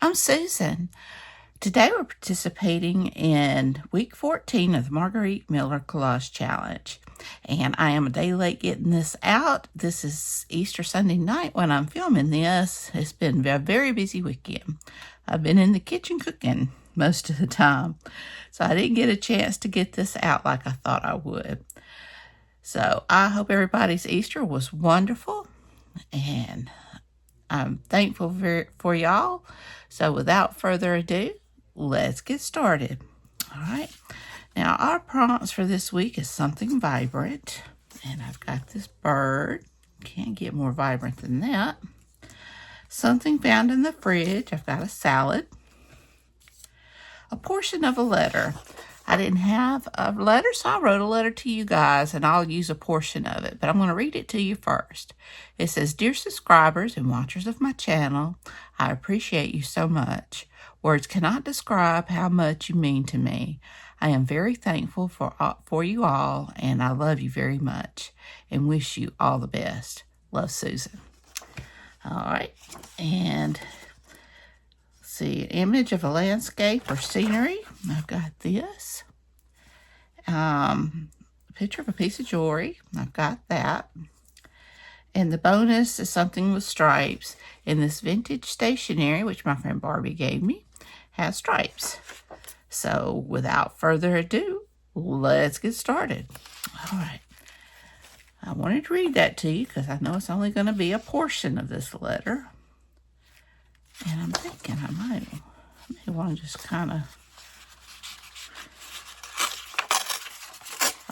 I'm Susan. Today we're participating in week 14 of the Margarete Miller Collage Challenge. And I am a day late getting this out. This is Easter Sunday night when I'm filming this. It's been a very busy weekend. I've been in the kitchen cooking most of the time. So I didn't get a chance to get this out like I thought I would. So I hope everybody's Easter was wonderful. And I'm thankful for y'all. So without further ado, let's get started. All right. Now our prompts for this week is something vibrant. And I've got this bird. Can't get more vibrant than that. Something found in the fridge. I've got a salad. A portion of a letter. I didn't have a letter, so I wrote a letter to you guys, and I'll use a portion of it, but I'm going to read it to you first. It says, "Dear subscribers and watchers of my channel, I appreciate you so much. Words cannot describe how much you mean to me. I am very thankful for you all, and I love you very much, and wish you all the best. Love, Susan." All right, and see, an image of a landscape or scenery. I've got this. A picture of a piece of jewelry. I've got that. And the bonus is something with stripes. And this vintage stationery, which my friend Barbie gave me, has stripes. So without further ado, let's get started. All right. I wanted to read that to you because I know it's only going to be a portion of this letter. And I'm thinking I may want to just kind of,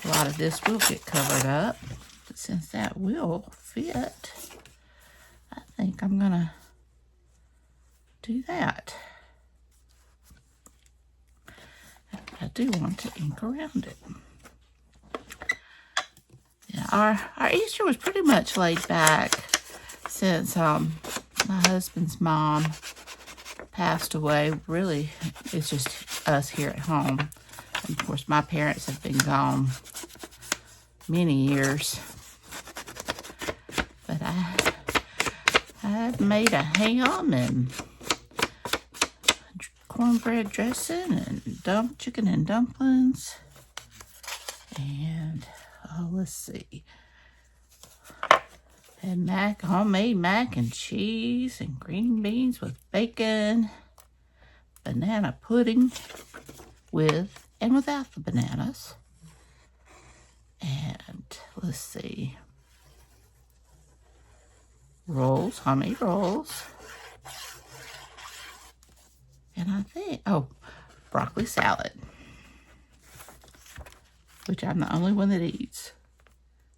a lot of this will get covered up, but since that will fit, I think I'm going to do that. I do want to ink around it. Yeah, our Easter was pretty much laid back since my husband's mom passed away. Really, it's just us here at home. And of course, my parents have been gone many years. But I made a ham and cornbread dressing and chicken and dumplings. And, let's see. And homemade mac and cheese and green beans with bacon, banana pudding with and without the bananas. And let's see, rolls, homemade rolls. And I think, broccoli salad, which I'm the only one that eats,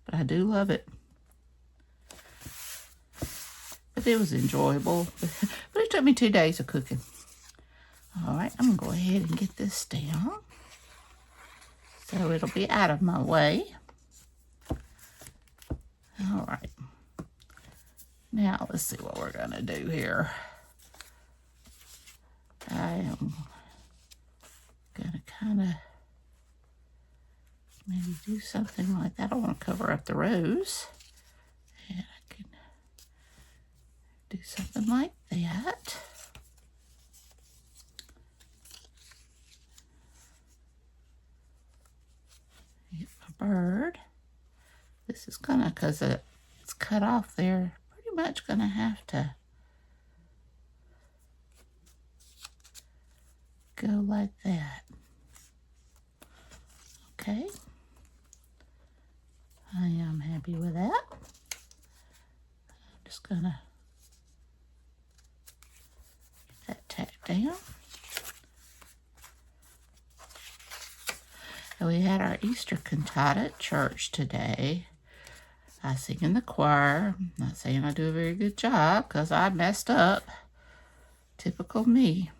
but I do love it. But it was enjoyable. But it took me 2 days of cooking. All right, I'm going to go ahead and get this down so it'll be out of my way. All right. Now, let's see what we're going to do here. I am going to kind of maybe do something like that. I want to cover up the rows. And I can do something like that. Get my bird. This is gonna, because it's cut off there, pretty much gonna have to go like that. Okay. I am happy with that. I'm just gonna get that tacked down. And we had our Easter cantata at church today. I sing in the choir. I'm not saying I do a very good job because I messed up. Typical me.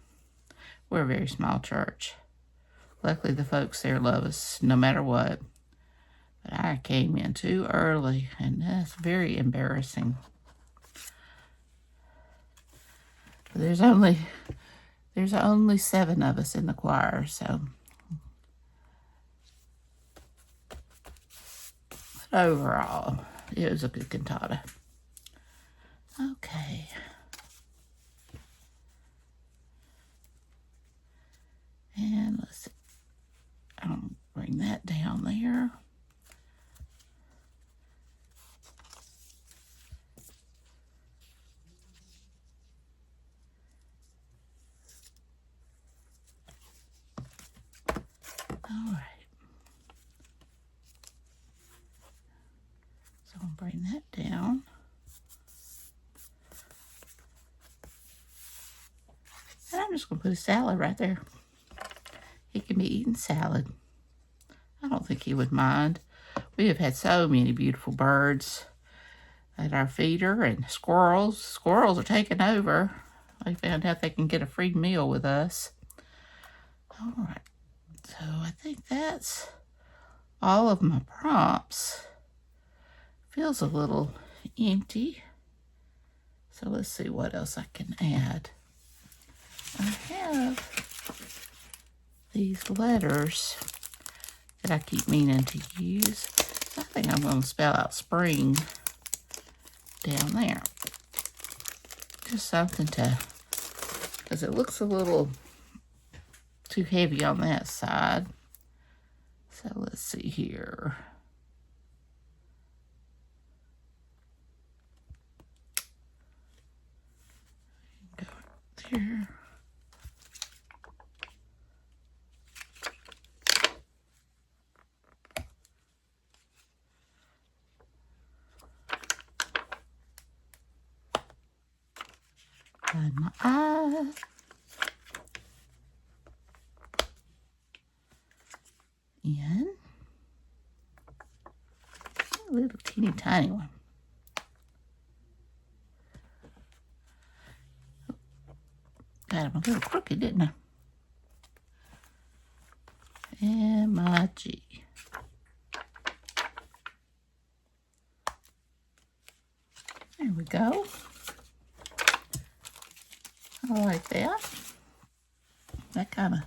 We're a very small church. Luckily, the folks there love us no matter what. But I came in too early, and that's very embarrassing. But there's only 7 of us in the choir, so. But overall, it was a good cantata. Okay. And let's see. I'll bring that down there. All right. So I'll bring that down. And I'm just going to put a salad right there. He can be eating salad. I don't think he would mind. We have had so many beautiful birds at our feeder, and squirrels. Squirrels are taking over. They found out they can get a free meal with us. All right. So I think that's all of my prompts. Feels a little empty. So let's see what else I can add. I have these letters that I keep meaning to use. So I think I'm going to spell out spring down there. Just something to, because it looks a little too heavy on that side. So let's see here. Go there. Find my eye. In. A little teeny tiny one. Got him a little crooked, didn't I? And my G. There we go. I like that. That kind of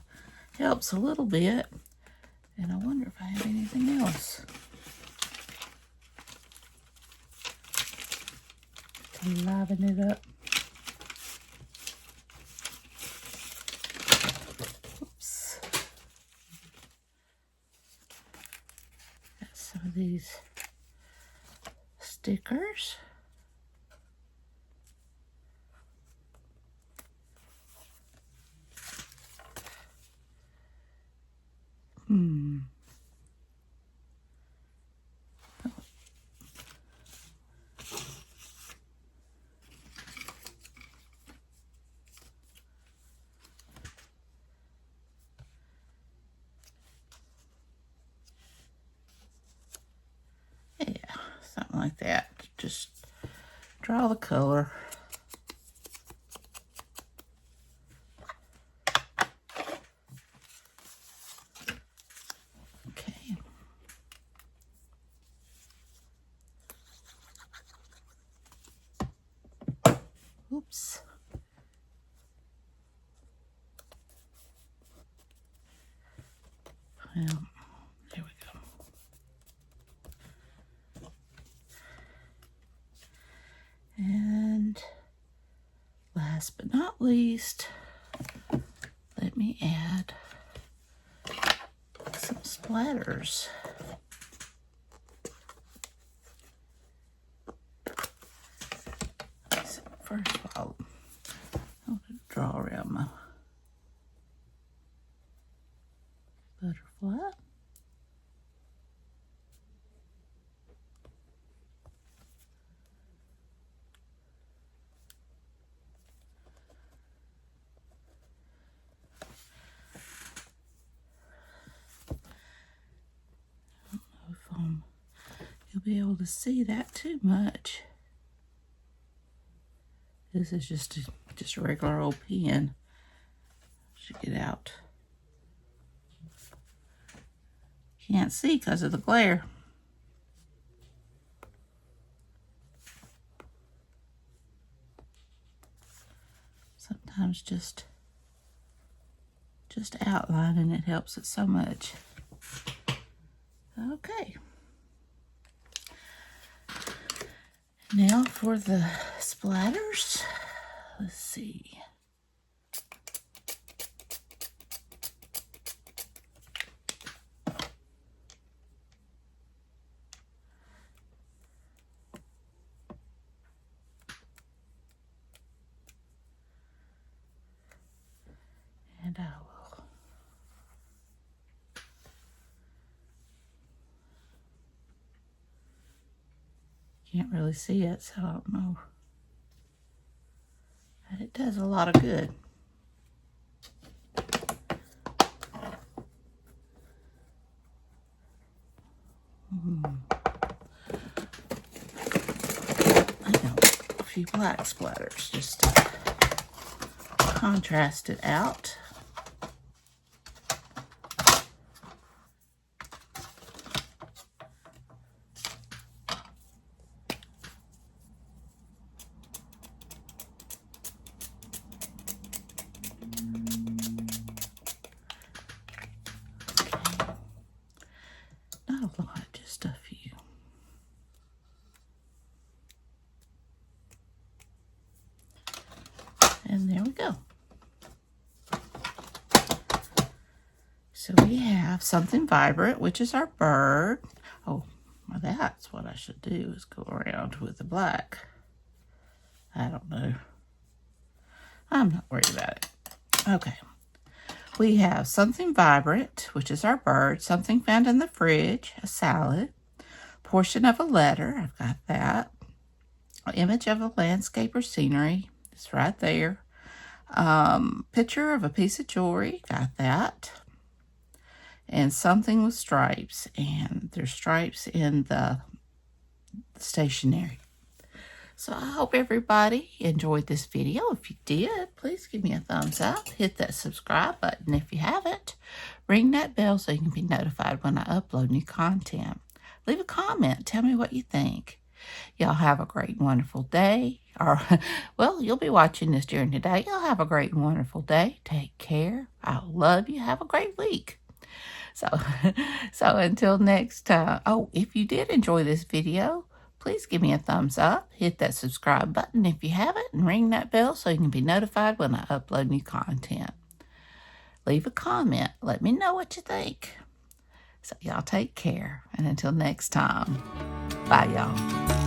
helps a little bit. And I wonder if I have anything else to liven it up. Oops. Got some of these stickers. Yeah, something like that. Just draw the color. Okay. Oops. Well, there we go. And last but not least, let me add some splatters. So first of all, I'm going to draw around my butterfly. You'll be able to see that too much. This is just a regular old pen. Should get out. Can't see because of the glare. Sometimes just outlining it helps it so much. Okay. Now for the splatters. Let's see. I will. Can't really see it, so I don't know. But it does a lot of good. I know, a few black splatters just to contrast it out. Not a lot, just a few. And there we go. So we have something vibrant, which is our bird. Oh, well, that's what I should do, is go around with the black. I don't know. I'm not worried about it. Okay. We have something vibrant, which is our bird. Something found in the fridge, a salad. Portion of a letter, I've got that. An image of a landscape or scenery, it's right there. Picture of a piece of jewelry, got that. And something with stripes, and there's stripes in the stationery. So I hope everybody enjoyed this video. If you did, please give me a thumbs up. Hit that subscribe button if you haven't. Ring that bell so you can be notified when I upload new content. Leave a comment. Tell me what you think. Y'all have a great and wonderful day. Or, well, you'll be watching this during the day. Y'all have a great and wonderful day. Take care. I love you. Have a great week. So until next time. Oh, if you did enjoy this video, please give me a thumbs up. Hit that subscribe button if you haven't, and ring that bell so you can be notified when I upload new content. Leave a comment. Let me know what you think. So y'all take care. And until next time, bye y'all.